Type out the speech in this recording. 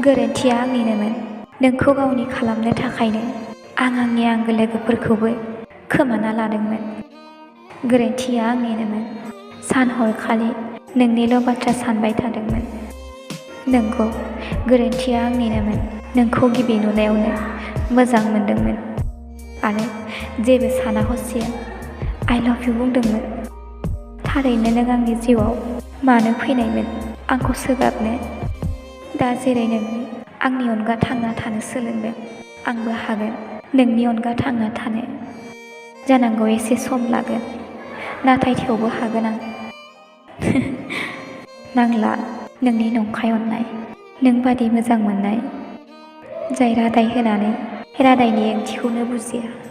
गोरोन्थिया आंनिनोमोन। नोंखौ गावनि खालामनो थाखायनो आं आंनि आंगो लोगोफोरखौबो खोमाना लादोंमोन। गोरोन्थिया आंनिनोमोन। सान हर खालि नोंनिल' बाथ्रा सानबाय थादोंमोन। नंगौ, गोरोन्थिया आंनिनोमोन। नोंखौ गिबि नुनायावनो मोजां मोनदोंमोन आरो जेबो साना हसिया आइ लाभ इउ बुंदोंमोन। थारैनो नों आंनि जिउआव मानो फैनायमोन आंखौ सोगाबनो? दा जेरै नोंनि आंनि अनगा थांना थानो सोलोंदों, आंबो हागोन नोंनि अनगा थांना थानो। जानांगौ एसे सम लागोन, नाथाय थेवबो हागोन आं। नांला नोंनि नंखाय अननाय, नों बादि मोजां मोननाय, जाय रादाय होनानै रादायनि ओंथिखौनो बुजिया।